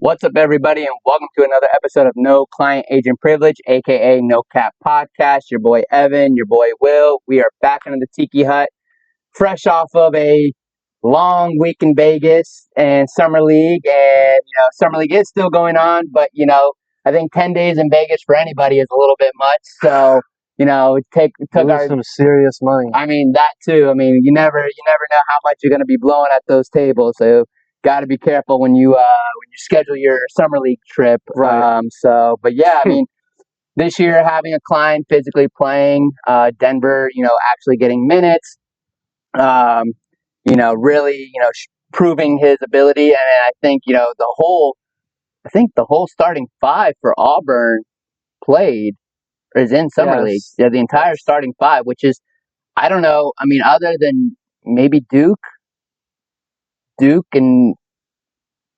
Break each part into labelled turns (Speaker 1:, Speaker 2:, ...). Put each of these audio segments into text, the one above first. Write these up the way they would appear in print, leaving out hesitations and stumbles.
Speaker 1: What's up, everybody, and welcome to another episode of No Client Agent Privilege, aka No Cap Podcast. Your boy Evan, your boy Will. We are back into the Tiki Hut, fresh off of a long week in Vegas and Summer League. And Summer League is still going on, but I think 10 days in Vegas for anybody is a little bit much. So it took our
Speaker 2: some serious money.
Speaker 1: I mean, that too. I mean, you never know how much you're going to be blowing at those tables. So, got to be careful when you schedule your summer league trip.
Speaker 2: Right.
Speaker 1: But yeah, I mean, this year having a client physically playing, Denver, actually getting minutes, really, proving his ability, and I think the whole starting five for Auburn played or is in summer league.
Speaker 2: Yes.
Speaker 1: Yeah, the entire starting five, which is. I don't know. I mean, other than maybe Duke and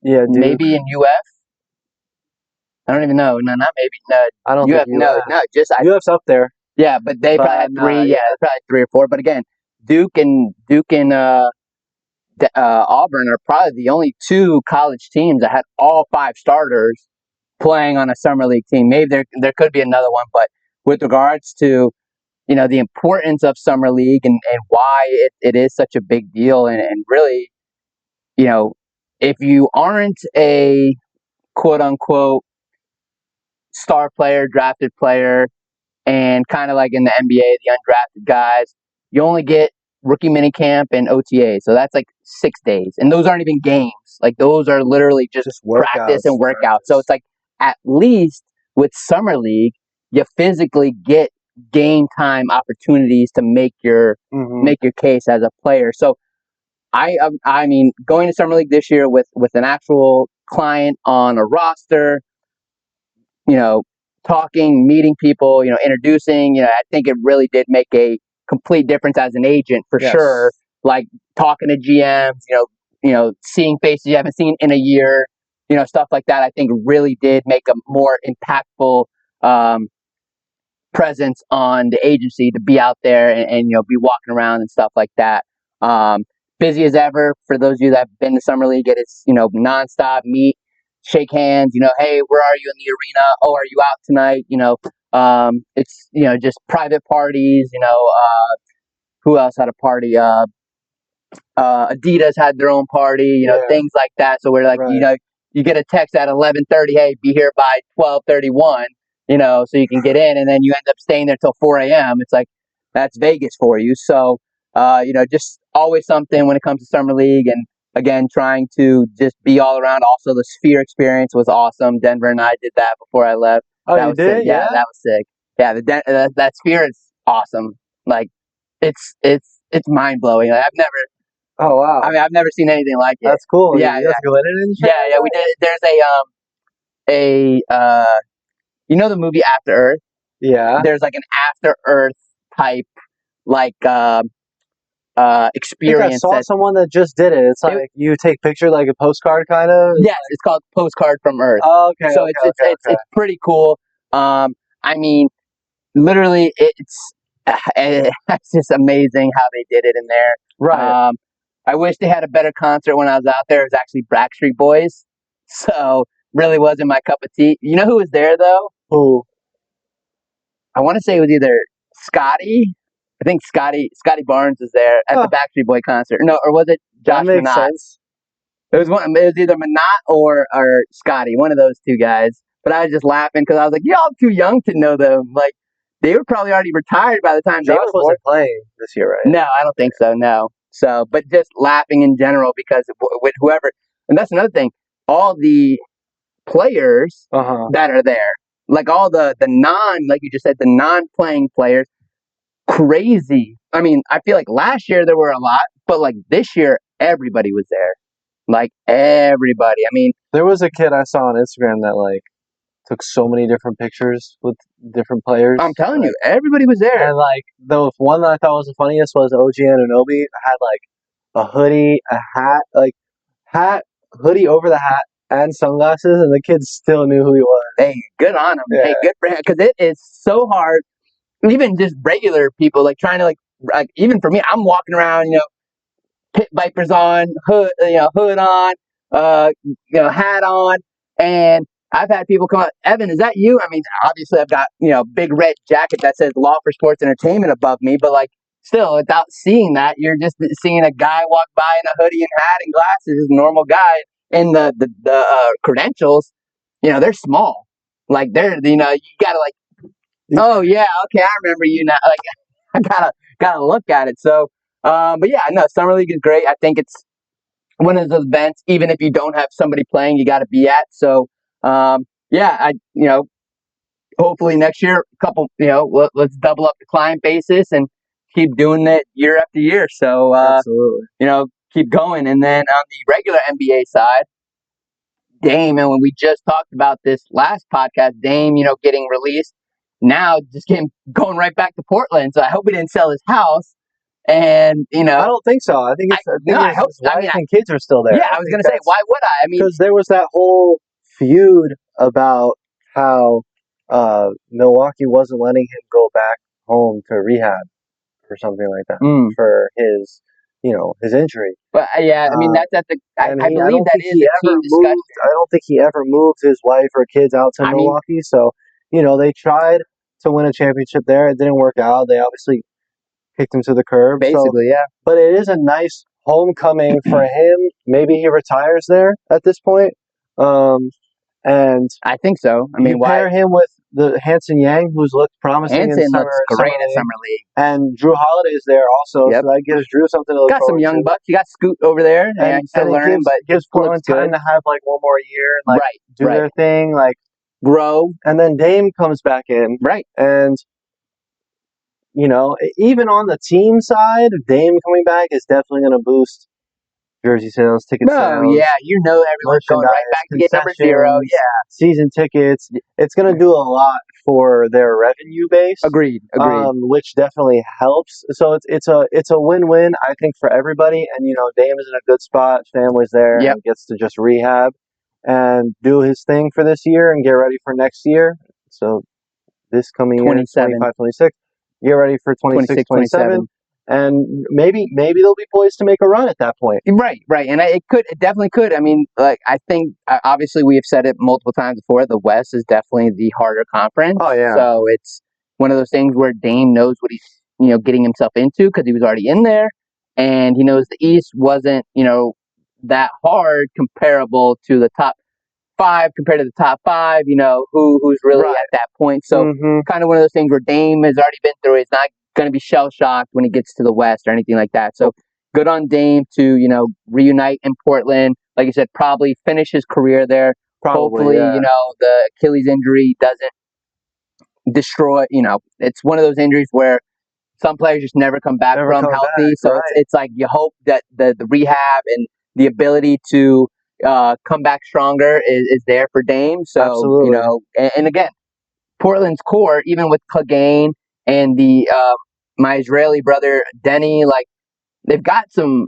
Speaker 2: Yeah, Duke.
Speaker 1: maybe in UF. I don't even know. No, not maybe. No,
Speaker 2: I don't
Speaker 1: UF.
Speaker 2: think
Speaker 1: No, just
Speaker 2: UF's up there.
Speaker 1: yeah, but they probably had three. Yeah, probably 3 or 4. But again, Duke and Auburn are probably the only two college teams that had all 5 starters playing on a summer league team. Maybe there could be another one, but with regards to the importance of summer league and why it is such a big deal, and really, if you aren't a quote unquote star player, drafted player, and kind of like in the NBA, the undrafted guys, you only get rookie minicamp and OTA. So that's like 6 days. And those aren't even games. Like those are literally just practice and workout. So it's like at least with summer league, you physically get game time opportunities to make your case as a player. So I mean, going to summer league this year with an actual client on a roster, talking, meeting people, introducing, I think it really did make a complete difference as an agent for sure. Like talking to GMs, seeing faces you haven't seen in a year, stuff like that. I think really did make a more impactful presence on the agency to be out there and be walking around and stuff like that. Busy as ever for those of you that have been to summer league. It's nonstop meet, shake hands. Hey, where are you in the arena? Oh, are you out tonight? It's just private parties. Who else had a party? Adidas had their own party. Things like that. So we're like, you get a text at 11:30. Hey, be here by 12:31. So you can get in, and then you end up staying there till 4 a.m. It's like, that's Vegas for you. So, just always something when it comes to summer league, and again, trying to just be all around. Also, the Sphere experience was awesome. Denver and I did that before I left.
Speaker 2: Oh,
Speaker 1: that
Speaker 2: you
Speaker 1: was
Speaker 2: did?
Speaker 1: Sick. Yeah, that was sick. Yeah, that Sphere is awesome. Like, it's mind blowing. Like,
Speaker 2: Oh, wow.
Speaker 1: I mean, I've never seen anything like it.
Speaker 2: That's cool.
Speaker 1: Yeah,
Speaker 2: you guys go in it and shit?
Speaker 1: Yeah, we did. There's the movie After Earth?
Speaker 2: Yeah.
Speaker 1: There's like an After Earth type, like, experience.
Speaker 2: I saw someone that just did it. It's like you take picture like a postcard kind of?
Speaker 1: Yes, it's called Postcard from Earth.
Speaker 2: Oh, okay.
Speaker 1: So it's pretty cool. I mean, literally, it's just amazing how they did it in there.
Speaker 2: Right.
Speaker 1: I wish they had a better concert when I was out there. It was actually Backstreet Boys. So really wasn't my cup of tea. You know who was there though?
Speaker 2: Who?
Speaker 1: I want to say it was either Scotty. I think Scotty Barnes was there at the Backstreet Boy concert. No, or was it Josh
Speaker 2: That makes
Speaker 1: Minot?
Speaker 2: sense.
Speaker 1: It was either Minot or Scotty, one of those two guys. But I was just laughing because I was like, y'all too young to know them. Like, they were probably already retired by the time
Speaker 2: Josh
Speaker 1: they were
Speaker 2: wasn't playing this year, right?
Speaker 1: No, I don't think so. No. So, but just laughing in general because with whoever, and that's another thing. All the players that are there, like all the like you just said, the non-playing players, crazy. I mean, I feel like last year there were a lot, but like this year everybody was there. Like everybody. I mean,
Speaker 2: there was a kid I saw on Instagram that like took so many different pictures with different players.
Speaker 1: I'm telling you, everybody was there.
Speaker 2: And like the one that I thought was the funniest was OG Anunoby had like a hoodie, a hat, hoodie over the hat, and sunglasses, and the kids still knew who he was.
Speaker 1: Hey, good on him. Yeah. Hey, good for him, because it is so hard. Even just regular people like trying to like even for me, I'm walking around, pit vipers on, hood on, hat on, And I've had people come up, Evan, is that you? I mean, obviously I've got, big red jacket that says Law for Sports Entertainment above me, but like still without seeing that, you're just seeing a guy walk by in a hoodie and hat and glasses, a normal guy, and the credentials, they're small. Like they're, you gotta like, oh yeah, okay, I remember you now. Like I gotta look at it. So, but yeah, no, Summer League is great. I think it's one of those events, even if you don't have somebody playing, you got to be at. So, yeah, hopefully next year, let's double up the client basis and keep doing it year after year. So,
Speaker 2: Absolutely.
Speaker 1: Keep going. And then on the regular NBA side, Dame, and when we just talked about this last podcast, Dame, getting released, now just going right back to Portland. So I hope he didn't sell his house. And
Speaker 2: I don't think so. I think
Speaker 1: I hope.
Speaker 2: his wife and kids are still there.
Speaker 1: Yeah, I was gonna say, why would I? I mean,
Speaker 2: because there was that whole feud about how Milwaukee wasn't letting him go back home to rehab or something like that for his, his injury.
Speaker 1: But yeah, I mean that's at the. I believe that is a team discussion.
Speaker 2: I don't think he ever moved his wife or kids out to Milwaukee. So they tried to win a championship there. It didn't work out. They obviously kicked him to the curb.
Speaker 1: Basically, yeah.
Speaker 2: But it is a nice homecoming for him. Maybe he retires there at this point. And
Speaker 1: I think so. I mean,
Speaker 2: pair him with the Hanson Yang, who's looked promising
Speaker 1: in
Speaker 2: summer
Speaker 1: league,
Speaker 2: and Drew Holiday's there also.
Speaker 1: Yep.
Speaker 2: So that gives Drew something to look
Speaker 1: forward to. Got some young bucks. You got Scoot over there, and still learning, but
Speaker 2: gives Portland time to have like one more year and do their thing, like
Speaker 1: grow.
Speaker 2: And then Dame comes back in, and even on the team side, Dame coming back is definitely going to boost jersey sales, ticket sales.
Speaker 1: Yeah, everyone's going right back to get number 0. Yeah,
Speaker 2: season tickets. It's going to do a lot for their revenue base.
Speaker 1: Agreed.
Speaker 2: Which definitely helps. So it's a win-win, I think, for everybody. And Dame is in a good spot. Family's there.
Speaker 1: Yep.
Speaker 2: And gets to just rehab and do his thing for this year and get ready for next year. So this coming year, 25, 26. Get ready for 26, 27. And maybe they'll be poised to make a run at that point.
Speaker 1: Right. And it definitely could. I mean, like, I think, obviously we have said it multiple times before, the West is definitely the harder conference.
Speaker 2: Oh, yeah.
Speaker 1: So it's one of those things where Dame knows what he's, getting himself into because he was already in there. And he knows the East wasn't, that hard comparable to the top 5 compared to the top 5, who's really at that point. So kind of one of those things where Dame has already been through it. He's not going to be shell-shocked when he gets to the West or anything like that. So good on Dame to, reunite in Portland. Like I said, probably finish his career there. Hopefully, the Achilles injury doesn't destroy, it's one of those injuries where some players just never come back from healthy. So it's like you hope that the rehab and the ability to come back stronger is there for Dame. So,
Speaker 2: absolutely.
Speaker 1: And again, Portland's core, even with Clegane and my Israeli brother Denny, like they've got some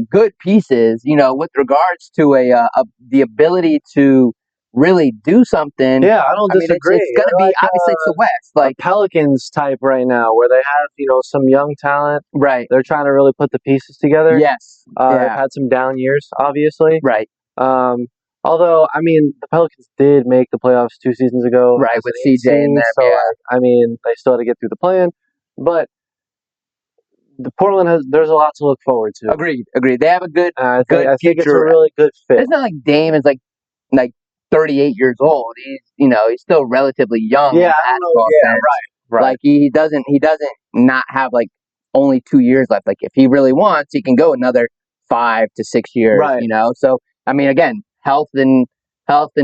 Speaker 1: good pieces, with regards to the ability to really do something.
Speaker 2: Yeah, I don't disagree.
Speaker 1: It's going to be obviously it's the West, like
Speaker 2: Pelicans type right now, where they have some young talent.
Speaker 1: Right.
Speaker 2: They're trying to really put the pieces together.
Speaker 1: Yes.
Speaker 2: They've had some down years, obviously.
Speaker 1: Right.
Speaker 2: Although, the Pelicans did make the playoffs 2 seasons ago.
Speaker 1: Right, with CJ in there.
Speaker 2: So, they still had to get through the plan. But the Portland there's a lot to look forward to.
Speaker 1: Agreed. They have a good
Speaker 2: I
Speaker 1: think
Speaker 2: it's a really good fit.
Speaker 1: It's not like Dame is like 38 years old. He's still relatively young.
Speaker 2: Yeah, I don't know. Yeah, right.
Speaker 1: Like he doesn't not have like only 2 years left. Like if he really wants, he can go another 5 to 6 years.
Speaker 2: Right.
Speaker 1: So again, health and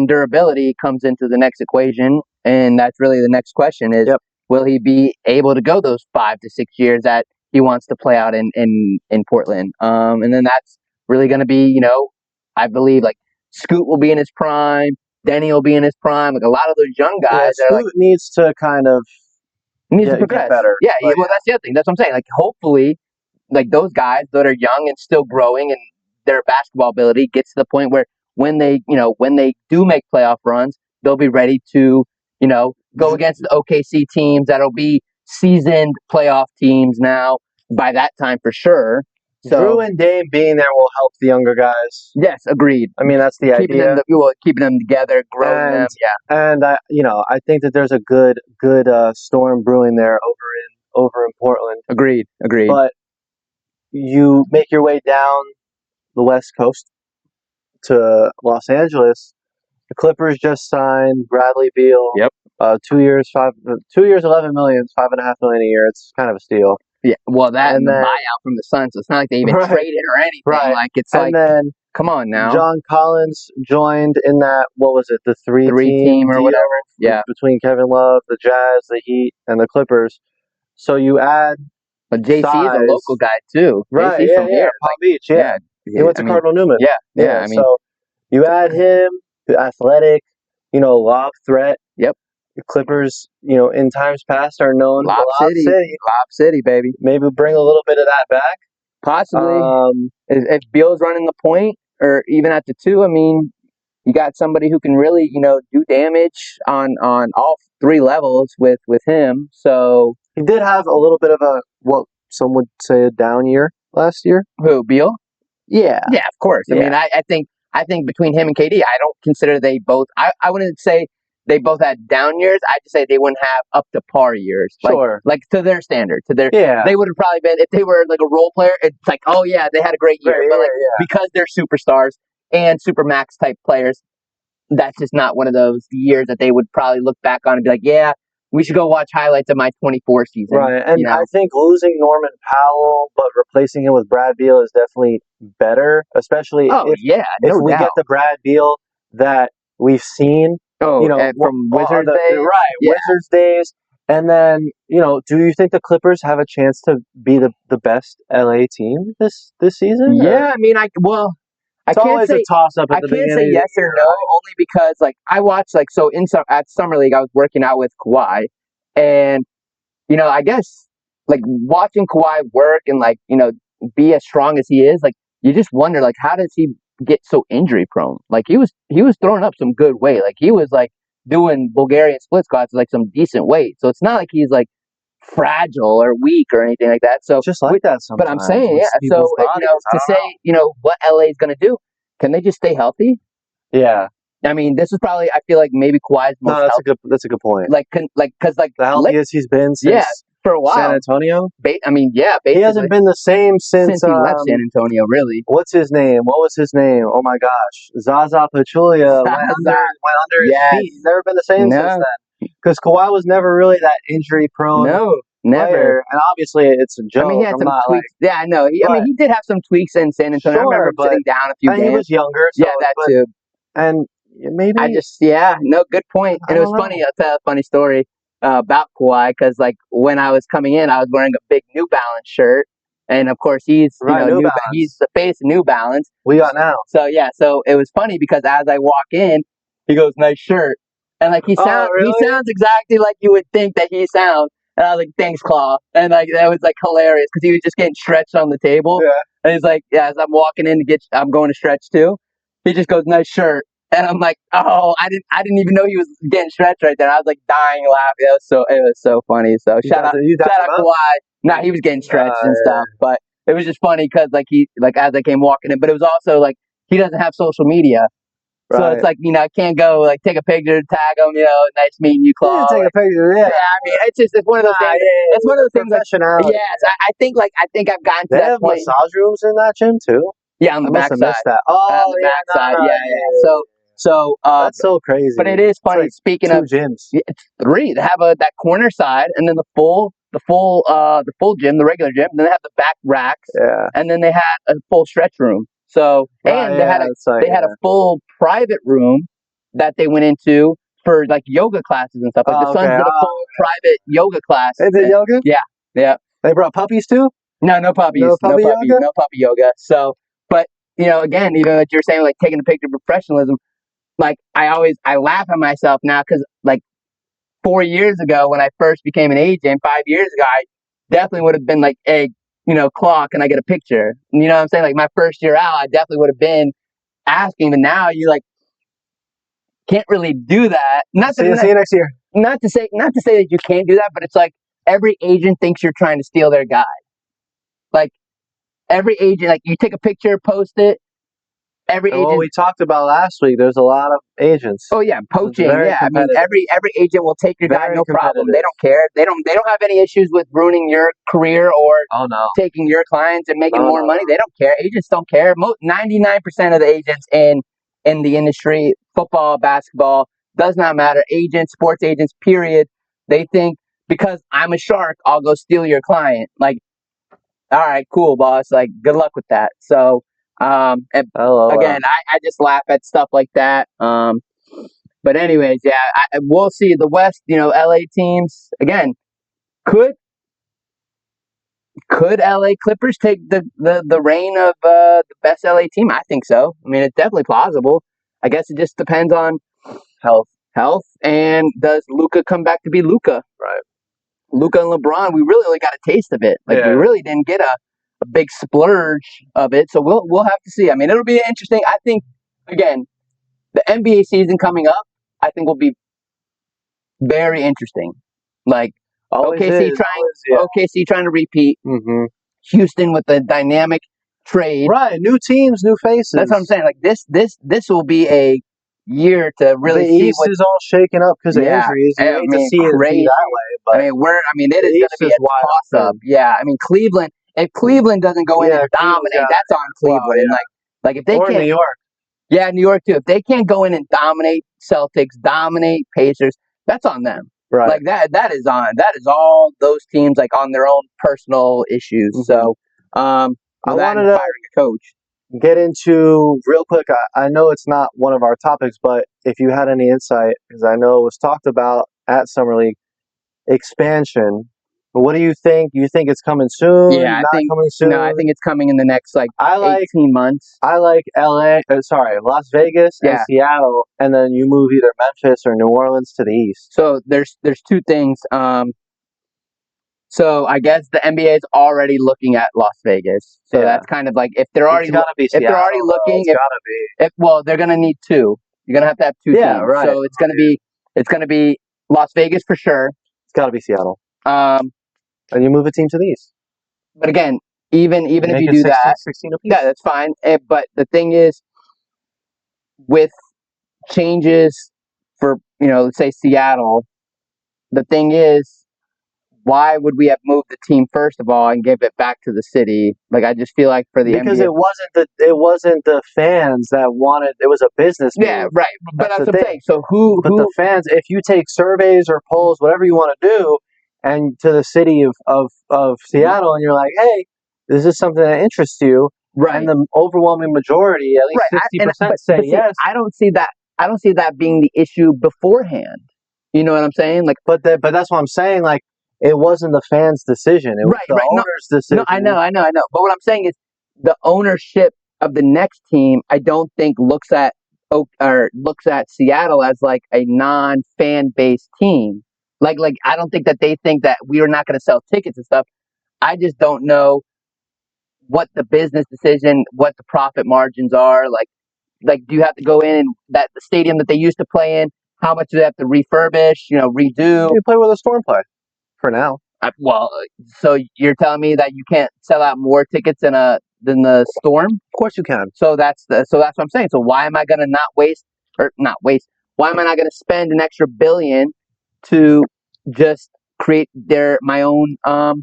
Speaker 1: durability comes into the next equation, and that's really the next question is, will he be able to go those 5 to 6 years that he wants to play out in Portland? And then that's really going to be, I believe, like Scoot will be in his prime, Denny will be in his prime, like a lot of those young guys.
Speaker 2: Scoot needs to kind of
Speaker 1: to progress.
Speaker 2: Get better.
Speaker 1: Yeah, well, that's the other thing. That's what I'm saying. Like, hopefully, like those guys that are young and still growing, and their basketball ability gets to the point where when they do make playoff runs, they'll be ready to, go against the OKC teams that'll be seasoned playoff teams now by that time for sure. So
Speaker 2: Drew and Dame being there will help the younger guys.
Speaker 1: Yes, agreed.
Speaker 2: I mean, that's the idea.
Speaker 1: Keeping them together, growing them. Yeah,
Speaker 2: and I think that there's a good storm brewing there over in Portland.
Speaker 1: Agreed.
Speaker 2: But you make your way down the West Coast to Los Angeles. The Clippers just signed Bradley Beal.
Speaker 1: Yep.
Speaker 2: 2 years, 11 million, $5.5 million a year. It's kind of a steal.
Speaker 1: Yeah. Well, and the buyout from the Suns. So it's not like they even traded or anything.
Speaker 2: Right.
Speaker 1: Like it's
Speaker 2: and then
Speaker 1: come on now.
Speaker 2: John Collins joined in that. What was it? The three team
Speaker 1: or whatever. Yeah.
Speaker 2: Between Kevin Love, the Jazz, the Heat, and the Clippers. So you add.
Speaker 1: But JC is a local guy too.
Speaker 2: Right.
Speaker 1: JC's from here.
Speaker 2: Palm Beach. Yeah. He went to Cardinal Newman.
Speaker 1: Yeah. I mean,
Speaker 2: so you add him, athletic, lob threat.
Speaker 1: Yep.
Speaker 2: The Clippers, in times past are known
Speaker 1: Lob City, baby.
Speaker 2: Maybe bring a little bit of that back.
Speaker 1: Possibly. If Beal's running the point or even at the 2, I mean, you got somebody who can really, do damage on all 3 levels with him. So
Speaker 2: he did have a little bit of what some would say a down year last year.
Speaker 1: Who, Beal?
Speaker 2: Yeah.
Speaker 1: Yeah, of course. I mean, I think between him and KD, I don't consider they both. I wouldn't say they both had down years. I just say they wouldn't have up to par years.
Speaker 2: Sure.
Speaker 1: Like to their standard, they would have probably been, if they were like a role player, it's like, oh yeah, they had a great year. But because they're superstars and supermax type players, that's just not one of those years that they would probably look back on and be like, yeah, we should go watch highlights of my 24 season.
Speaker 2: Right. And I think losing Norman Powell but replacing him with Brad Beal is definitely better, especially if we get the Brad Beal that we've seen.
Speaker 1: From Wizards days.
Speaker 2: Right, Wizards days. And then, do you think the Clippers have a chance to be the best LA team this season?
Speaker 1: Yeah, I mean, I can't say
Speaker 2: a toss-up at the beginning.
Speaker 1: I can't say yes or no, only because, I watched, at Summer League, I was working out with Kawhi, and, I guess, watching Kawhi work and, be as strong as he is, you just wonder, how does he get so injury prone? He was throwing up some good weight. He was, doing Bulgarian split squats with, some decent weight. So it's not like he's, fragile or weak or anything like that. So
Speaker 2: just like that sometimes.
Speaker 1: But I'm saying, so, to say, what LA is going to do, can they just stay healthy?
Speaker 2: Yeah.
Speaker 1: I mean, this is probably, I feel like maybe Kawhi's most healthy.
Speaker 2: That's a good point.
Speaker 1: Because
Speaker 2: the healthiest he's been since
Speaker 1: for a while.
Speaker 2: San Antonio?
Speaker 1: Basically.
Speaker 2: He hasn't been the same since
Speaker 1: he left San Antonio, really.
Speaker 2: What's his name? What was his name? Oh my gosh. Zaza Pachulia went under his feet. He's never been the same since then. Because Kawhi was never really that injury prone.
Speaker 1: No, never.
Speaker 2: Player. And obviously it's a joke.
Speaker 1: I mean, he had some tweaks. I know. He did have some tweaks in San Antonio.
Speaker 2: Sure,
Speaker 1: I remember sitting down a few games.
Speaker 2: He was younger. So,
Speaker 1: that too.
Speaker 2: And maybe
Speaker 1: good point. And it was funny. I'll tell a funny story about Kawhi, because when I was coming in, I was wearing a big New Balance shirt, and of course he's he's the face of New Balance.
Speaker 2: We got now.
Speaker 1: So it was funny because as I walk in, he goes, "Nice shirt," and he sounds exactly like you would think that he sounds. And I was like, "Thanks, Claw," and that was hilarious because he was just getting stretched on the table.
Speaker 2: Yeah.
Speaker 1: And he's like, as I'm walking in I'm going to stretch too. He just goes, "Nice shirt." And I'm like, oh, I didn't even know he was getting stretched right there. I was dying laughing. It was so funny. So shout out Kawhi. Nah, he was getting stretched and stuff, but it was just funny because as I came walking in, but it was also he doesn't have social media. Right. So it's I can't go take a picture, tag him, nice meeting you, Claw.
Speaker 2: Take a picture, yeah.
Speaker 1: I mean, it's one of those things. It's one of those things. I think I've gotten to that
Speaker 2: have
Speaker 1: point.
Speaker 2: Massage rooms in that gym too.
Speaker 1: Yeah, on the backside.
Speaker 2: Oh,
Speaker 1: the backside. So
Speaker 2: that's so crazy.
Speaker 1: But it is funny. Speaking of
Speaker 2: gyms,
Speaker 1: it's 3. They have that corner side, and then the full gym, the regular gym. Then they have the back racks, and then they had a full stretch room. So they had a full private room that they went into for yoga classes and stuff. The Suns did a full private yoga class.
Speaker 2: They did yoga?
Speaker 1: Yeah.
Speaker 2: They brought puppies too?
Speaker 1: No puppies. No puppy yoga. So, but again, even like you're saying, taking a picture of professionalism. I laugh at myself now because 4 years ago when I first became an agent, 5 years ago, I definitely would have been hey, Claw, can I get a picture? You know what I'm saying? My first year out, I definitely would have been asking, but now you can't really do that.
Speaker 2: See you next year.
Speaker 1: Not to say that you can't do that, but it's every agent thinks you're trying to steal their guy. every agent, like you take a picture, post it. Every agent.
Speaker 2: Well, we talked about last week. There's a lot of agents.
Speaker 1: Oh yeah, poaching.
Speaker 2: Very
Speaker 1: Yeah, I mean every agent will take your guy, no problem. They don't care. They don't have any issues with ruining your career or taking your clients and making more money. They don't care. Agents don't care. 99% of the agents in the industry, football, basketball, does not matter. Agents, sports agents, period. They think because I'm a shark, I'll go steal your client. Like, all right, cool, boss. Like, good luck with that. So. And again, I just laugh at stuff like that. But anyways, yeah, we'll see. The West, LA teams again. Could LA Clippers take the reign of the best LA team? I think so. I mean, it's definitely plausible. I guess it just depends on health, and does Luka come back to be Luka?
Speaker 2: Right.
Speaker 1: Luka and LeBron, we really only got a taste of it. Like we really didn't get a big splurge of it. So we'll have to see. I mean, it'll be interesting. I think, again, the NBA season coming up, I think will be very interesting. Like OKC trying to repeat.
Speaker 2: Mm-hmm.
Speaker 1: Houston with the dynamic trade.
Speaker 2: Right, new teams, new faces.
Speaker 1: That's what I'm saying. Like this will be a year to really see
Speaker 2: the East is all shaken up because of injuries. You hate to see it be that way, but
Speaker 1: it is going to be a toss-up. Yeah, I mean Cleveland. If Cleveland doesn't go in and dominate, that's on Cleveland.
Speaker 2: Well,
Speaker 1: like if they can't,
Speaker 2: New York.
Speaker 1: Yeah, New York too. If they can't go in and dominate Celtics, dominate Pacers, that's on them.
Speaker 2: Right.
Speaker 1: Like that is all those teams like on their own personal issues. Mm-hmm. So I wanted to firing a coach.
Speaker 2: Get into real quick. I know it's not one of our topics, but if you had any insight, because I know it was talked about at Summer League, expansion. What do you think? You think it's coming soon?
Speaker 1: Yeah,
Speaker 2: coming soon?
Speaker 1: No, I think it's coming in the next 18 months.
Speaker 2: I like Las Vegas and Seattle, and then you move either Memphis or New Orleans to the east.
Speaker 1: So there's two things. So I guess the NBA is already looking at Las Vegas. So that's kind of like if they're already looking, they're gonna need two. You're gonna have to have two teams. Right. So it's gonna be Las Vegas for sure.
Speaker 2: It's gotta be Seattle. And you move a team to the east.
Speaker 1: But again, even if you do
Speaker 2: 16 apiece.
Speaker 1: Yeah, that's fine. But the thing is, with changes for let's say Seattle, the thing is, why would we have moved the team first of all and give it back to the city? Like I just feel like for the
Speaker 2: because
Speaker 1: NBA,
Speaker 2: it wasn't the fans that wanted. It was a business move.
Speaker 1: Yeah, right. But that's what I'm saying. So who?
Speaker 2: The fans, if you take surveys or polls, whatever you want to do, and to the city of Seattle, and you're like, hey, this is something that interests you,
Speaker 1: right?
Speaker 2: And the overwhelming majority, at least 60%, say yes.
Speaker 1: I don't see that being the issue beforehand. You know what I'm saying? Like,
Speaker 2: but that's what I'm saying. Like, it wasn't the fans' decision; it was the owner's decision.
Speaker 1: No, I know. But what I'm saying is, the ownership of the next team, I don't think looks at Seattle as like a non-fan based team. Like I don't think that they think that we are not going to sell tickets and stuff. I just don't know what the business decision, what the profit margins are. Like do you have to go in and the stadium that they used to play in? How much do they have to refurbish? Redo?
Speaker 2: You play with a Storm play for now.
Speaker 1: So you're telling me that you can't sell out more tickets than the Storm?
Speaker 2: Of course you can.
Speaker 1: So that's what I'm saying. So why am I going to Why am I not going to spend an extra $1 billion to just create my own arena?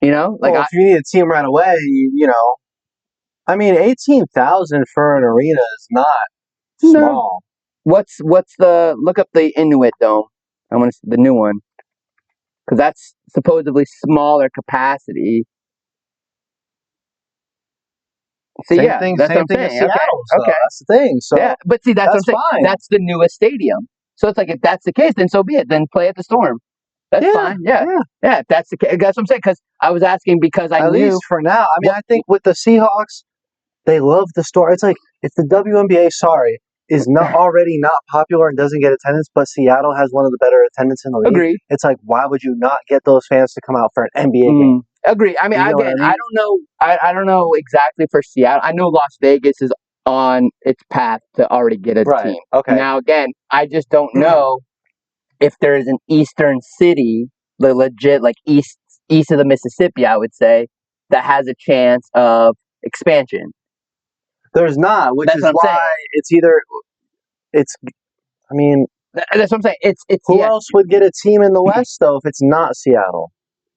Speaker 2: If you need a team right away, I mean, 18,000 for an arena is not small.
Speaker 1: What's look up the Inuit Dome? I want to see the new one because that's supposedly smaller capacity. See,
Speaker 2: same thing as Seattle. Okay. So that's the thing. So
Speaker 1: but see, that's what I'm saying.
Speaker 2: Fine.
Speaker 1: That's the newest stadium. So it's like if that's the case, then so be it. Then play at the Storm. That's fine. Yeah. If that's the case, that's what I'm saying. Because I was asking because I knew.
Speaker 2: At least for now. I mean, I think with the Seahawks, they love the Storm. It's like if the WNBA, is not already not popular and doesn't get attendance, but Seattle has one of the better attendance in the league.
Speaker 1: Agreed.
Speaker 2: It's like, why would you not get those fans to come out for an NBA game?
Speaker 1: Agree. I mean, I don't know. I don't know exactly for Seattle. I know Las Vegas is on its path to already get a team.
Speaker 2: Okay.
Speaker 1: Now, again, I just don't know if there is an Eastern city, the legit like east of the Mississippi, I would say, that has a chance of expansion.
Speaker 2: There's not, which is why it's either it's. I mean,
Speaker 1: that's what I'm saying. It's
Speaker 2: who else would get a team in the West though if it's not Seattle?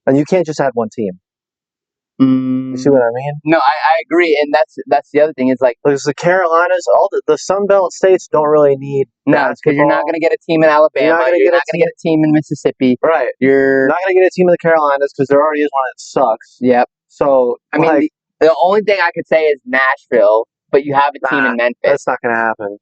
Speaker 2: And you can't just have one team. You see what I mean?
Speaker 1: No, I agree, and that's the other thing is like
Speaker 2: because the Carolinas, all the Sun Belt states don't really need
Speaker 1: because you're not going to get a team in Alabama. You're not going to get a team in Mississippi.
Speaker 2: Right.
Speaker 1: You're
Speaker 2: not going to get a team in the Carolinas because there already is one that sucks.
Speaker 1: Yep.
Speaker 2: So
Speaker 1: I mean, the only thing I could say is Nashville, but you have a team in Memphis.
Speaker 2: That's not going to happen.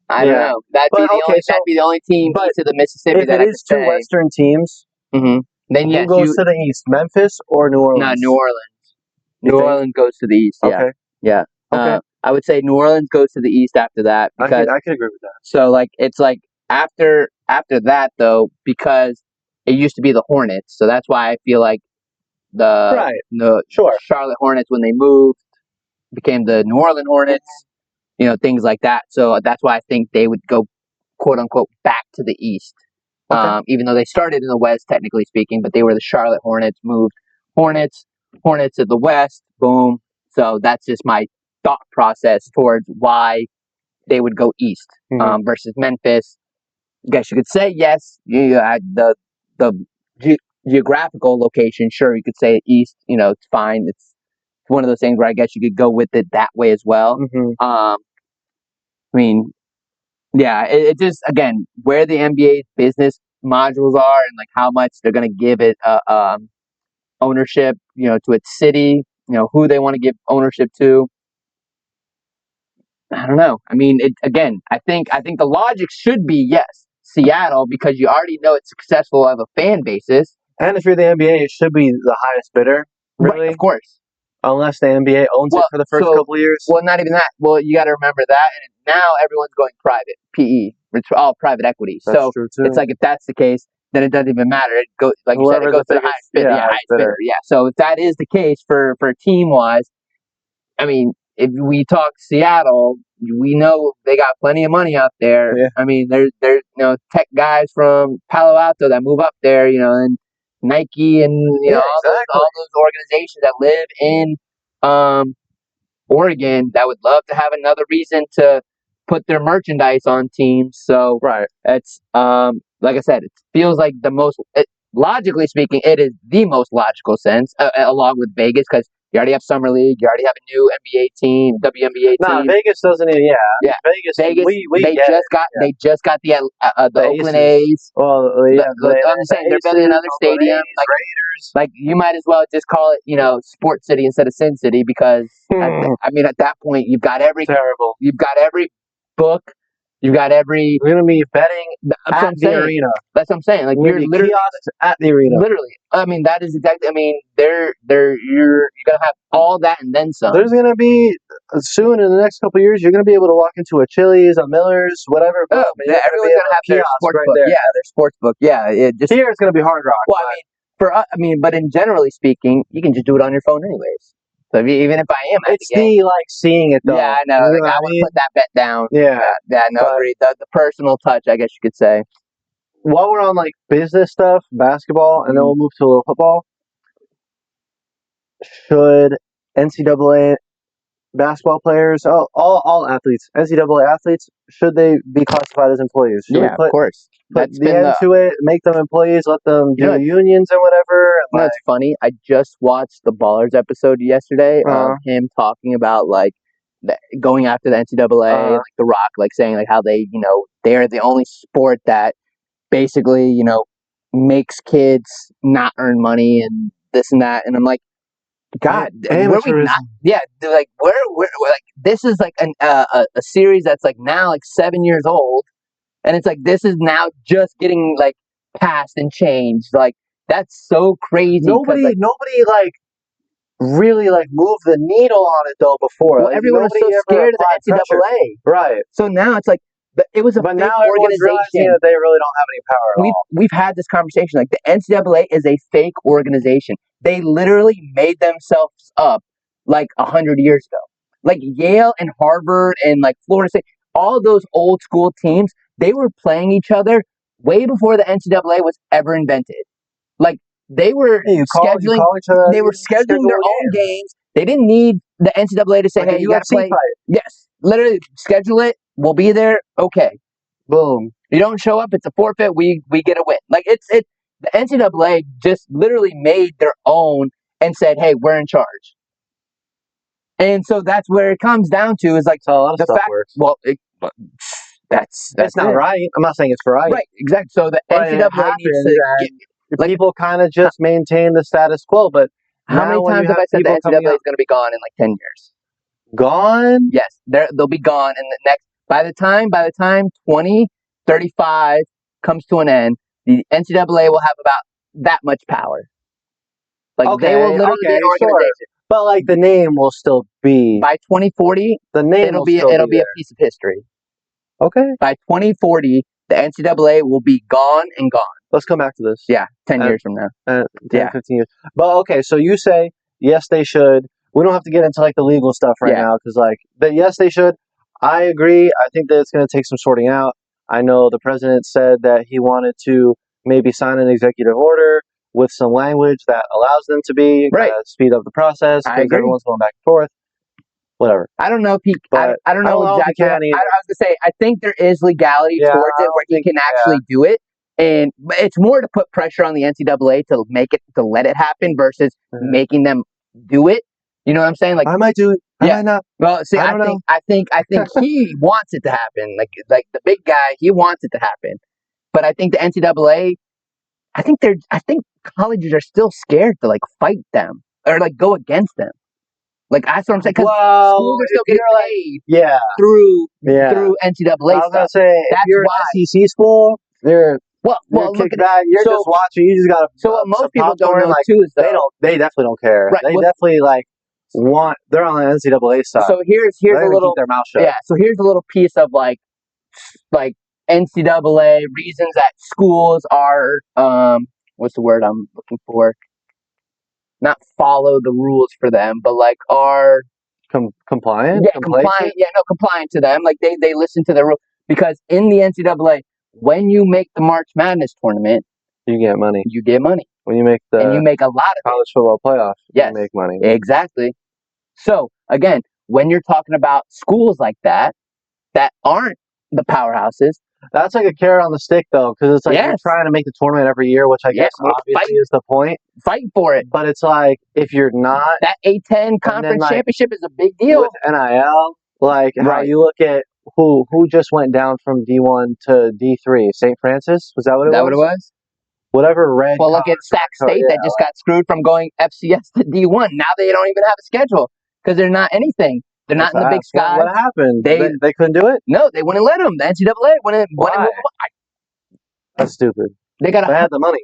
Speaker 1: I don't know. That'd be the only team east of the Mississippi
Speaker 2: if it is two Western teams.
Speaker 1: Then yes,
Speaker 2: who goes to the East, Memphis or New Orleans?
Speaker 1: No, New Orleans. New Orleans goes to the East. Yeah.
Speaker 2: Okay.
Speaker 1: Yeah. Okay. I would say New Orleans goes to the East after that because
Speaker 2: I could agree with that.
Speaker 1: So like it's like after that though, because it used to be the Hornets, so that's why I feel like the Charlotte Hornets when they moved became the New Orleans Hornets, things like that. So that's why I think they would go quote unquote back to the East. Even though they started in the West technically speaking, but they were the Charlotte Hornets, moved Hornets to the West, boom. So that's just my thought process towards why they would go East versus Memphis. I guess you could say yes. The geographical location, sure, you could say East. It's fine. It's one of those things where I guess you could go with it that way as well. I mean, yeah, it just again where the NBA's business modules are and like how much they're going to give it ownership, to its city, who they want to give ownership to. I don't know. I mean, I think the logic should be yes, Seattle, because you already know it's successful of a fan basis.
Speaker 2: And if you're the NBA, it should be the highest bidder, really.
Speaker 1: Right, of course.
Speaker 2: Unless the NBA owns it for the first couple of years.
Speaker 1: Well, not even that. Well, you got to remember that. And now everyone's going private, PE. It's all private equity.
Speaker 2: That's true too.
Speaker 1: It's like if that's the case, then it doesn't even matter. It goes, like you said, it goes to the highest bidder. Yeah, highest bidder. Yeah. So if that is the case for team-wise, I mean, if we talk Seattle, we know they got plenty of money out there.
Speaker 2: Yeah.
Speaker 1: I mean, there's tech guys from Palo Alto that move up there, and Nike and all those organizations that live in Oregon that would love to have another reason to put their merchandise on teams. So it's like I said, it feels like logically speaking, it is the most logical sense along with Vegas because you already have Summer League, you already have a new NBA team, WNBA team.
Speaker 2: No, Vegas doesn't even. Yeah. Vegas.
Speaker 1: They just got the Oakland A's.
Speaker 2: Well,
Speaker 1: I'm saying they're building another stadium.
Speaker 2: Raiders.
Speaker 1: Like you might as well just call it, Sports City instead of Sin City because at that point you've got every book. You've got every.
Speaker 2: We're gonna be betting at the arena.
Speaker 1: That's what I'm saying. Like you're literally
Speaker 2: at the arena.
Speaker 1: Literally, I mean that is exactly. I mean, you're gonna have all that and then some.
Speaker 2: There's gonna be soon in the next couple of years. You're gonna be able to walk into a Chili's, a Miller's, whatever.
Speaker 1: Everyone's gonna have their sports book.
Speaker 2: There.
Speaker 1: Yeah, their sports book. Yeah,
Speaker 2: here it's gonna be Hard Rock.
Speaker 1: Well, but in generally speaking, you can just do it on your phone anyways. So even if I am at
Speaker 2: the game. It's seeing it though.
Speaker 1: Yeah, I know. Like, I would put that bet down.
Speaker 2: Yeah.
Speaker 1: Agreed. The personal touch, I guess you could say.
Speaker 2: While we're on like business stuff, basketball, and then we'll move to a little football. Should NCAA basketball players, all athletes, NCAA athletes, should they be classified as employees?
Speaker 1: Of course.
Speaker 2: Put the end to it, make them employees, let them do unions and whatever.
Speaker 1: It's funny. I just watched the Ballers episode yesterday of him talking about like going after the NCAA, like The Rock, like saying like how they, they're the only sport that basically, makes kids not earn money and this and that. And I'm like, God, were we not? Yeah, like we're like this is like a series that's like now like 7 years old. And it's like, this is now just getting, like, passed and changed. Like, that's so crazy.
Speaker 2: Nobody, like, really, like, moved the needle on it, though, before.
Speaker 1: Well, everyone was so scared of the NCAA.
Speaker 2: Right.
Speaker 1: So now it's like, it was a fake
Speaker 2: now
Speaker 1: organization.
Speaker 2: That they really don't have any power at all.
Speaker 1: We've had this conversation. Like, the NCAA is a fake organization. They literally made themselves up, like, 100 years ago. Like, Yale and Harvard and, like, Florida State, all those old school teams, they were playing each other way before the NCAA was ever invented. Like, they were scheduling. They were scheduling their own games. They didn't need the NCAA to say,
Speaker 2: like
Speaker 1: "Hey, you got to play."
Speaker 2: Fight.
Speaker 1: Yes, literally schedule it. We'll be there. Okay,
Speaker 2: boom.
Speaker 1: You don't show up, it's a forfeit. We get a win. Like it's the NCAA just literally made their own and said, "Hey, we're in charge." And so that's where it comes down to is like
Speaker 2: a lot of
Speaker 1: the
Speaker 2: stuff
Speaker 1: fact.
Speaker 2: Works.
Speaker 1: Well, that's
Speaker 2: not right. I'm not saying it's right.
Speaker 1: Right, exactly. So the NCAA needs
Speaker 2: to people kind of just maintain the status quo. But
Speaker 1: how many times have I said the NCAA is going to be gone in like 10 years?
Speaker 2: Gone?
Speaker 1: Yes, they'll be gone in the next. By the time 2035 comes to an end, the NCAA will have about that much power. Like they will literally be an organization.
Speaker 2: But like the name will still be
Speaker 1: by 2040.
Speaker 2: The name
Speaker 1: it'll be a piece of history.
Speaker 2: Okay.
Speaker 1: By 2040, the NCAA will be gone and gone.
Speaker 2: Let's come back to this.
Speaker 1: Yeah, 10 years from now.
Speaker 2: 10, 15 years. But okay, so you say yes, they should. We don't have to get into like the legal stuff right now because yes, they should. I agree. I think that it's going to take some sorting out. I know the president said that he wanted to maybe sign an executive order with some language that allows them to be speed up the process because everyone's going back and forth. Whatever.
Speaker 1: I don't know if he. I don't know exactly. I was gonna say. I think there is legality towards it where he can actually do it, and it's more to put pressure on the NCAA to let it happen versus making them do it. You know what I'm saying? Like
Speaker 2: I might do it. I might not.
Speaker 1: Well, see, I think he wants it to happen. Like the big guy, he wants it to happen. But I think the NCAA, I think colleges are still scared to like fight them or like go against them. Like that's what I'm saying. Because schools are still getting paid through NCAA.
Speaker 2: I was gonna say if you're an SEC school, they're look at that. You're just watching. You just gotta.
Speaker 1: So what most people don't know too is
Speaker 2: they definitely don't care.
Speaker 1: Right,
Speaker 2: they definitely they're on the NCAA side.
Speaker 1: So here's a little
Speaker 2: keep their mouth shut.
Speaker 1: Yeah. So here's a little piece of like NCAA reasons that schools are what's the word I'm looking for? Not follow the rules for them, but like are
Speaker 2: compliant.
Speaker 1: Yeah, compliant. Yeah, no, compliant to them. Like they listen to the rule because in the NCAA, when you make the March Madness tournament,
Speaker 2: you get money.
Speaker 1: You get money.
Speaker 2: When you make
Speaker 1: and you make a lot of
Speaker 2: college football playoffs, you make money.
Speaker 1: Exactly. So again, when you're talking about schools like that aren't the powerhouses.
Speaker 2: That's like a carrot on the stick, though, because it's like you're trying to make the tournament every year, which I guess obviously is the point.
Speaker 1: Fighting for it.
Speaker 2: But it's like, if you're not...
Speaker 1: That A-10 conference championship is a big deal.
Speaker 2: With NIL, how you look at who just went down from D1 to D3. St. Francis? Was that what it was?
Speaker 1: Is that what it was?
Speaker 2: Whatever red...
Speaker 1: Well, look at Sac State that just got screwed from going FCS to D1. Now they don't even have a schedule because they're not anything. They're not in the Big Sky.
Speaker 2: What happened? They couldn't do it?
Speaker 1: No, they wouldn't let them. The NCAA wouldn't.
Speaker 2: That's stupid.
Speaker 1: They
Speaker 2: had the money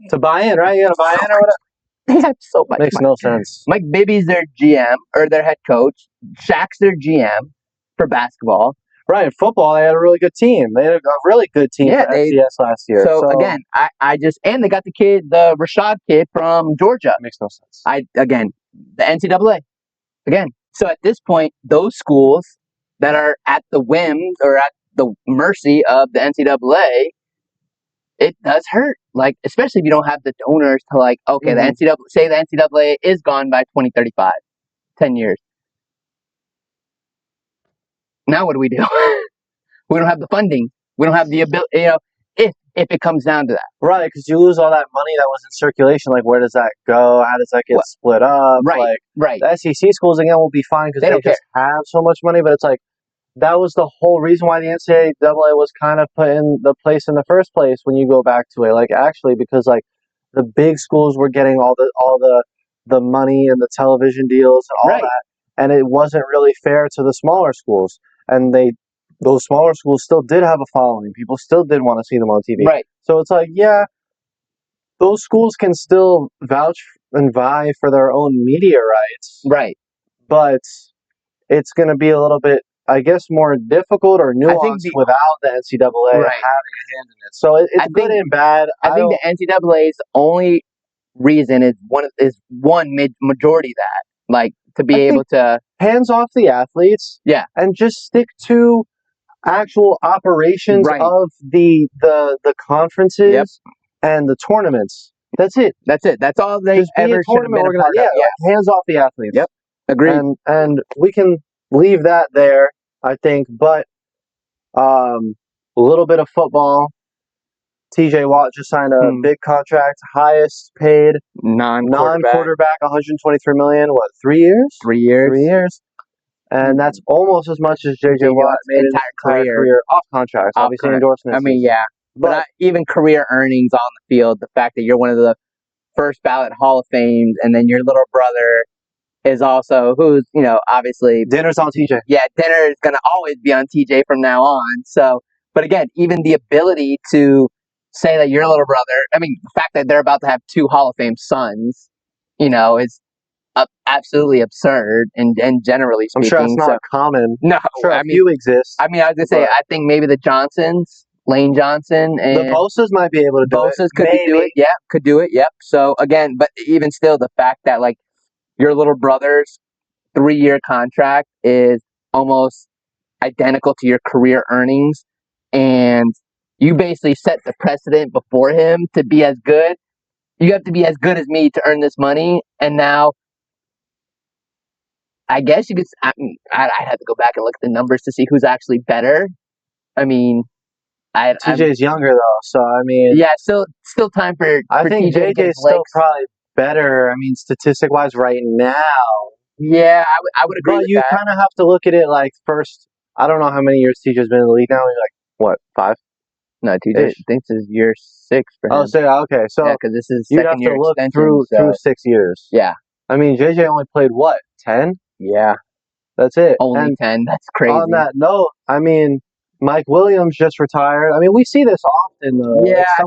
Speaker 2: to buy in, right? You got to buy in or whatever.
Speaker 1: They had so much.
Speaker 2: Makes no sense.
Speaker 1: Mike Bibby's their GM or their head coach. Shaq's their GM for basketball.
Speaker 2: Right, in football, they had a really good team. They had a really good team for FCS last year.
Speaker 1: So again, and they got the Rashad kid from Georgia.
Speaker 2: Makes no sense.
Speaker 1: The NCAA again. So at this point, those schools that are at the whim or at the mercy of the NCAA, it does hurt. Like, especially if you don't have the donors to the NCAA, say the NCAA is gone by 2035, 10 years. Now what do? We don't have the funding. We don't have the ability, if it comes down to that.
Speaker 2: Right, because you lose all that money that was in circulation. Like, where does that go? How does that get split up?
Speaker 1: Right.
Speaker 2: The SEC schools, again, will be fine because they just have so much money. But it's like, that was the whole reason why the NCAA was kind of put in the place in the first place when you go back to it. Actually, because, the big schools were getting all the money and the television deals and all that. And it wasn't really fair to the smaller schools. And those smaller schools still did have a following. People still did want to see them on TV.
Speaker 1: Right.
Speaker 2: So it's like, those schools can still vouch and vie for their own media rights.
Speaker 1: Right.
Speaker 2: But it's going to be a little bit, I guess, more difficult or nuanced without the NCAA having a hand in it. So it's good and bad.
Speaker 1: I think the NCAA's only reason is majority that. To be able to
Speaker 2: hands off the athletes, and just stick to actual operations of the conferences and the tournaments. That's it.
Speaker 1: That's it. That's all they
Speaker 2: Just be
Speaker 1: ever
Speaker 2: a
Speaker 1: should have been a part of. Yeah.
Speaker 2: like hands off the athletes.
Speaker 1: Yep. Agreed.
Speaker 2: And we can leave that there, I think. But a little bit of football. T.J. Watt just signed a big contract, highest paid non-quarterback, 123 million. What, 3 years?
Speaker 1: 3 years.
Speaker 2: 3 years. And that's almost as much as J.J. Watt made his entire career off contracts. Obviously, endorsements.
Speaker 1: I mean, yeah. But even career earnings on the field, the fact that you're one of the first ballot Hall of Fames, and then your little brother is also, who's, obviously.
Speaker 2: Dinner's on TJ.
Speaker 1: Yeah, dinner is going to always be on TJ from now on. So, but again, even the ability to say that your little brother, I mean, the fact that they're about to have 2 Hall of Fame sons, is absolutely absurd, and generally speaking.
Speaker 2: I'm sure it's not common.
Speaker 1: No,
Speaker 2: sure, a few exist.
Speaker 1: I mean, I was going to say, I think maybe the Johnsons, Lane Johnson, and
Speaker 2: the Bosa's might be able to do it.
Speaker 1: Bosa's could do it. Yeah, could do it. Yep. So again, but even still, the fact that like your little brother's 3-year contract is almost identical to your career earnings, and you basically set the precedent before him to be as good. You have to be as good as me to earn this money, and now I guess you could. I'd have to go back and look at the numbers to see who's actually better. I mean,
Speaker 2: TJ's younger though, so I mean,
Speaker 1: yeah, still time for.
Speaker 2: I think
Speaker 1: TJ
Speaker 2: JJ's still probably better. I mean, statistic wise, right now.
Speaker 1: Yeah, I would agree.
Speaker 2: But you kind of have to look at it like first. I don't know how many years TJ's been in the league now. He's like what, 5?
Speaker 1: No, TJ thinks this is year 6 for him.
Speaker 2: Oh, so okay, so
Speaker 1: yeah, because this is
Speaker 2: you'd have to look through 6 years.
Speaker 1: Yeah,
Speaker 2: I mean, JJ only played what, 10?
Speaker 1: Yeah,
Speaker 2: that's it.
Speaker 1: Only 10. That's crazy.
Speaker 2: On that note, I mean, Mike Williams just retired. I mean, we see this often, though.
Speaker 1: Yeah, I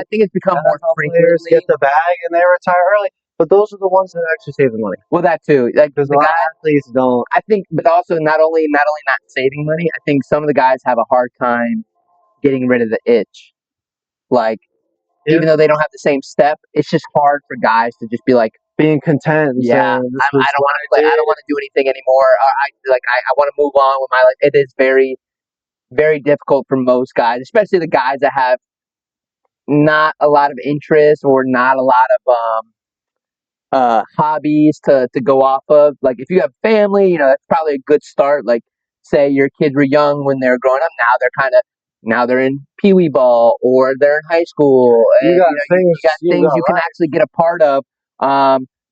Speaker 1: think it's become more frequent.
Speaker 2: Players get the bag and they retire early, but those are the ones that actually save the money.
Speaker 1: Well, that too. Like
Speaker 2: because the athletes don't.
Speaker 1: I think, but also not only not saving money. I think some of the guys have a hard time getting rid of the itch. Like, even though they don't have the same step, it's just hard for guys to just be like
Speaker 2: being content.
Speaker 1: Yeah, I don't want to play. I don't want to do anything anymore. I want to move on with my life. It is very, very difficult for most guys, especially the guys that have not a lot of interest or not a lot of hobbies to go off of. Like if you have family, that's probably a good start. Like say your kids were young when they were growing up. Now they're in Pee-wee ball or they're in high school. And, you got things you can actually get a part of.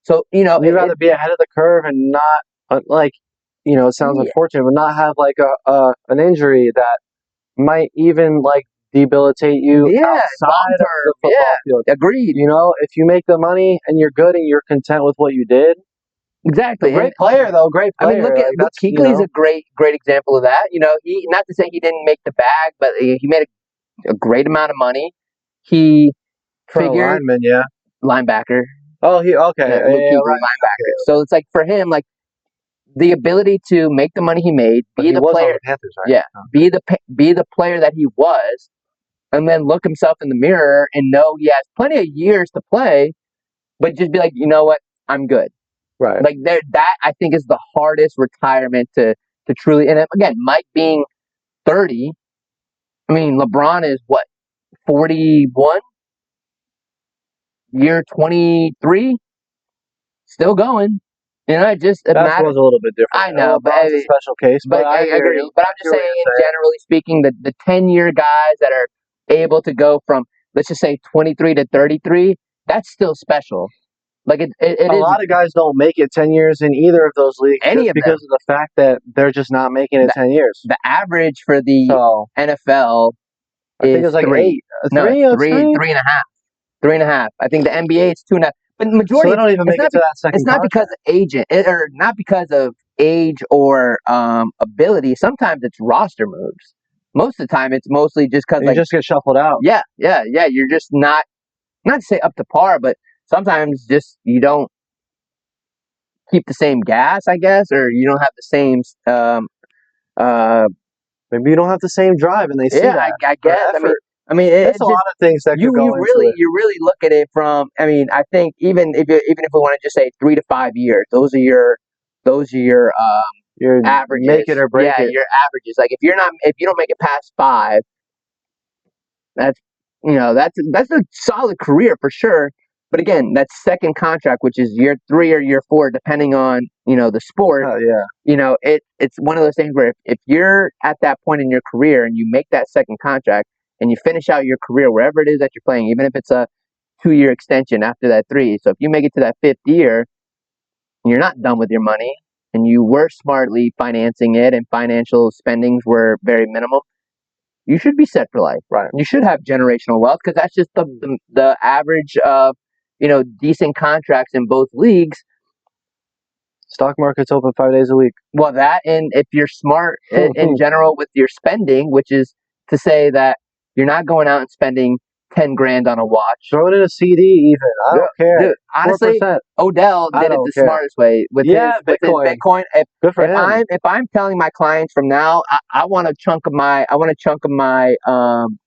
Speaker 1: So you got
Speaker 2: to be ahead of the curve and not it sounds unfortunate, but not have like an injury that might even like debilitate you outside of the football field.
Speaker 1: Agreed.
Speaker 2: If you make the money and you're good and you're content with what you did.
Speaker 1: Exactly.
Speaker 2: Great player though, great player.
Speaker 1: I mean, Luke Kuechly is a great example of that. He, not to say he didn't make the bag, but he made a great amount of money. He figured linebacker.
Speaker 2: Oh, Luke
Speaker 1: Kuechly, linebacker. So it's like for him, like the ability to make the money he made, be the player,
Speaker 2: Panthers, right?
Speaker 1: be the player that he was, and then look himself in the mirror and know he has plenty of years to play, but just be like, you know what, I'm good.
Speaker 2: Right.
Speaker 1: Like that I think is the hardest retirement to truly. And again, Mike being 30, I mean LeBron is what, 41, year 23, still going. That was
Speaker 2: a little bit different.
Speaker 1: I know, but
Speaker 2: it's a special case.
Speaker 1: But I agree. But I'm just saying, generally speaking, the 10-year guys that are able to go from, let's just say 23 to 33, that's still special. Like it
Speaker 2: a lot of guys don't make it 10 years in either of those leagues because of the fact that they're just not making it 10 years.
Speaker 1: The average for the NFL
Speaker 2: I think it's like
Speaker 1: 3. Three and a half. 3.5. I think the NBA is 2.5. But the majority,
Speaker 2: so they don't even make it to that second.
Speaker 1: It's not because of or not because of age or ability. Sometimes it's roster moves. Most of the time, it's mostly just because
Speaker 2: you just get shuffled out.
Speaker 1: Yeah. You're just not to say up to par, but sometimes just you don't keep the same gas, I guess, or you don't have the same.
Speaker 2: Maybe you don't have the same drive, and they see that.
Speaker 1: I guess. I mean,
Speaker 2: it's a lot of things that
Speaker 1: you really look at it from. I mean, I think even if we want to just say 3 to 5 years, those are your averages.
Speaker 2: Make it or break it.
Speaker 1: Yeah, your averages. Like if you don't make it past 5, that's a solid career for sure. But again, that second contract, which is year 3 or year 4, depending on, the sport, it's one of those things where if you're at that point in your career and you make that second contract and you finish out your career wherever it is that you're playing, even if it's a 2-year extension after that 3. So if you make it to that 5th year, you're not done with your money and you were smartly financing it and financial spendings were very minimal, you should be set for life.
Speaker 2: Right.
Speaker 1: You should have generational wealth because that's just the average of, decent contracts in both leagues.
Speaker 2: Stock market's open 5 days a week.
Speaker 1: Well, that, and if you're smart in general with your spending, which is to say that you're not going out and spending 10 grand on a watch.
Speaker 2: Throw it in a CD even. I don't care.
Speaker 1: Dude, honestly,
Speaker 2: 4%.
Speaker 1: Odell did it the smartest way with his Bitcoin.
Speaker 2: Good for him.
Speaker 1: If I'm telling my clients from now, I want a chunk of my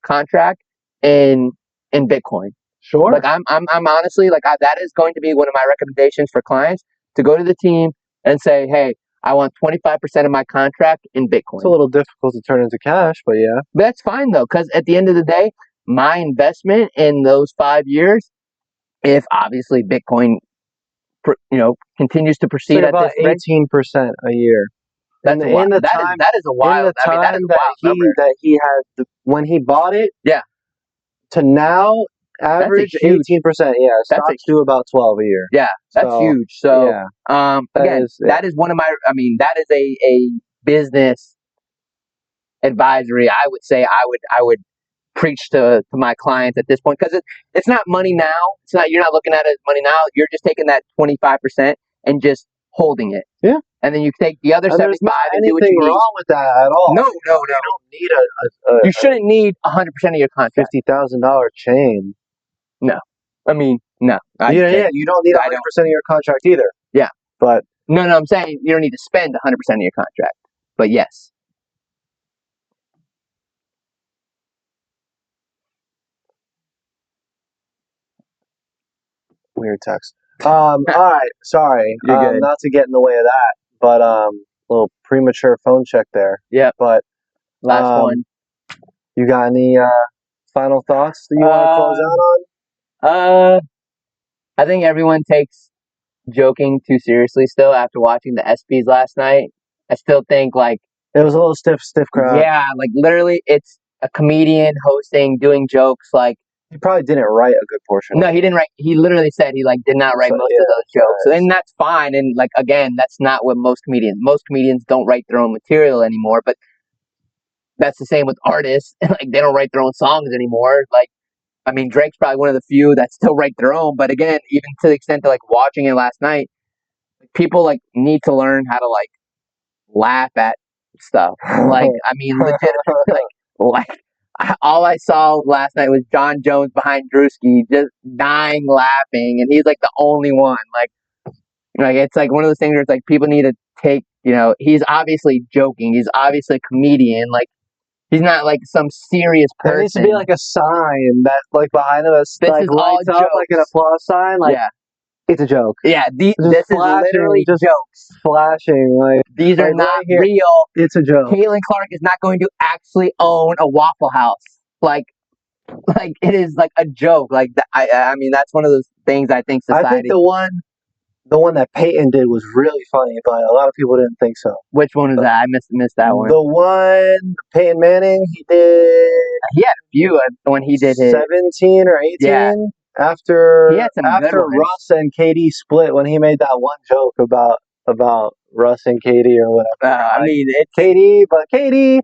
Speaker 1: contract in Bitcoin.
Speaker 2: Sure.
Speaker 1: Like I'm honestly that is going to be one of my recommendations for clients, to go to the team and say, hey, I want 25% of my contract in Bitcoin.
Speaker 2: It's a little difficult to turn into cash, but yeah.
Speaker 1: But that's fine though, because at the end of the day, my investment in those 5 years, if obviously Bitcoin, continues to proceed
Speaker 2: so
Speaker 1: at
Speaker 2: about
Speaker 1: this rate,
Speaker 2: 18% a year.
Speaker 1: That is a wild. That is a wild number.
Speaker 2: That he had when he bought it,
Speaker 1: yeah,
Speaker 2: to now average 18%. Yeah, stocks do about 12 a year.
Speaker 1: Yeah, that's huge. So, again, that is one of my. That is a business advisory. I would say I would preach to my clients at this point, because it's not money now. It's not, you're not looking at it as money now. You're just taking that 25% and just holding it.
Speaker 2: Yeah.
Speaker 1: And then you take the other 75 and do what you need.
Speaker 2: There's wrong with that at all.
Speaker 1: No.
Speaker 2: You don't need
Speaker 1: you shouldn't need 100% of your contract.
Speaker 2: $50,000 chain.
Speaker 1: No. No.
Speaker 2: You don't need 100% of your contract either.
Speaker 1: Yeah.
Speaker 2: But
Speaker 1: no, I'm saying you don't need to spend 100% of your contract. But yes.
Speaker 2: Weird text. All right. Sorry. Not to get in the way of that, but a little premature phone check there.
Speaker 1: Yeah.
Speaker 2: But
Speaker 1: last one.
Speaker 2: You got any final thoughts that you want to close out
Speaker 1: on? I think everyone takes joking too seriously still after watching the ESPYS last night. I still think it
Speaker 2: was a little stiff crowd.
Speaker 1: Yeah, literally, it's a comedian hosting, doing jokes.
Speaker 2: He probably didn't write a good portion.
Speaker 1: No, he didn't write. He literally said he did not write most of those jokes. So then that's fine. And again, that's not what most comedians don't write their own material anymore. But that's the same with artists. They don't write their own songs anymore. Drake's probably one of the few that still write their own. But again, even to the extent that watching it last night, people need to learn how to laugh at stuff. Legitimately, all I saw last night was John Jones behind Drewski just dying laughing, and he's the only one. It's one of those things where it's people need to take. He's obviously joking. He's obviously a comedian. He's not some serious person.
Speaker 2: There needs to be a sign that behind him that's lights up an applause sign. It's a joke.
Speaker 1: Yeah, this is literally just jokes.
Speaker 2: Flashing.
Speaker 1: These are not real.
Speaker 2: It's a joke.
Speaker 1: Caitlin Clark is not going to actually own a Waffle House. It is a joke. That's one of those things I think society.
Speaker 2: I think the one that Peyton did was really funny, but a lot of people didn't think so.
Speaker 1: Which one is that? I missed that one.
Speaker 2: The one Peyton Manning, he did.
Speaker 1: He had a few when he did his
Speaker 2: 17 or 18.
Speaker 1: Yeah.
Speaker 2: After Russ and KD split, when he made that one joke about Russ and KD or whatever.
Speaker 1: It's
Speaker 2: KD.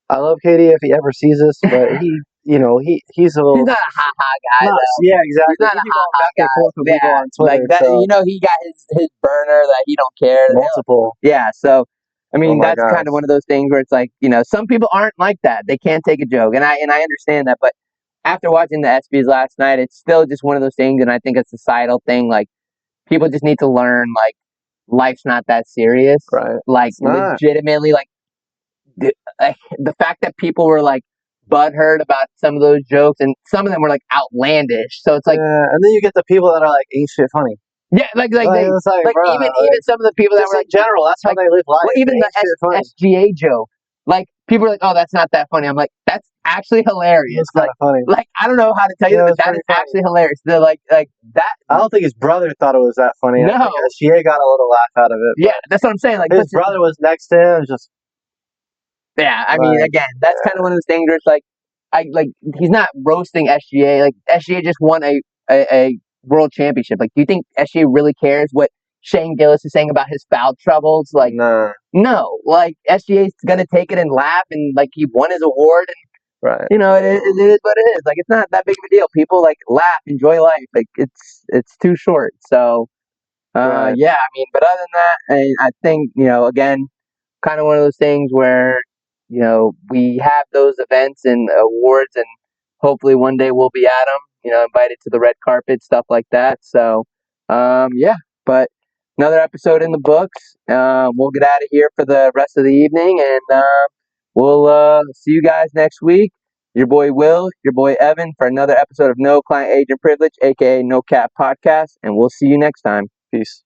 Speaker 2: I love KD if he ever sees this, but he's a little.
Speaker 1: He's not a ha-ha guy, though.
Speaker 2: Yeah, exactly.
Speaker 1: He's not a ha-ha guy.
Speaker 2: People on Twitter,
Speaker 1: he got his burner that he don't care.
Speaker 2: Multiple.
Speaker 1: Yeah, so that's kind of one of those things where it's some people aren't like that. They can't take a joke, and I understand that, but after watching the ESPYS last night, it's still just one of those things, and I think a societal thing. People just need to learn life's not that serious.
Speaker 2: Right.
Speaker 1: Legitimately, the fact that people were butthurt about some of those jokes, and some of them were outlandish. So it's
Speaker 2: and then you get the people that are ain't shit funny.
Speaker 1: Yeah, even some of the people that were
Speaker 2: in general, that's how they live life.
Speaker 1: Well, even the SGA joke, people are oh, that's not that funny. I'm that's actually hilarious.
Speaker 2: It was kind of funny.
Speaker 1: Like I don't know how to tell you that, but that is actually hilarious. They're like that.
Speaker 2: I don't think his brother thought it was that funny.
Speaker 1: No.
Speaker 2: I think SGA got a little laugh out of it.
Speaker 1: Yeah, that's what I'm saying. Like
Speaker 2: his brother was next to him, just.
Speaker 1: Yeah, I mean, again, that's kind of one of those things where it's like he's not roasting SGA. Like SGA just won a world championship. Like, do you think SGA really cares what Shane Gillis is saying about his foul troubles? Like, no. Like SGA is gonna take it and laugh, and like he won his award, and you know, it is what it is. Like, it's not that big of a deal. People like laugh, enjoy life. Like it's too short. So, yeah. I mean, but other than that, I think again, kind of one of those things where we have those events and awards, and hopefully one day we'll be at them, invited to the red carpet, stuff like that. So, yeah, but another episode in the books. We'll get out of here for the rest of the evening, and we'll see you guys next week. Your boy Will, your boy Evan, for another episode of No Client Agent Privilege, aka No Cap Podcast, and we'll see you next time. Peace.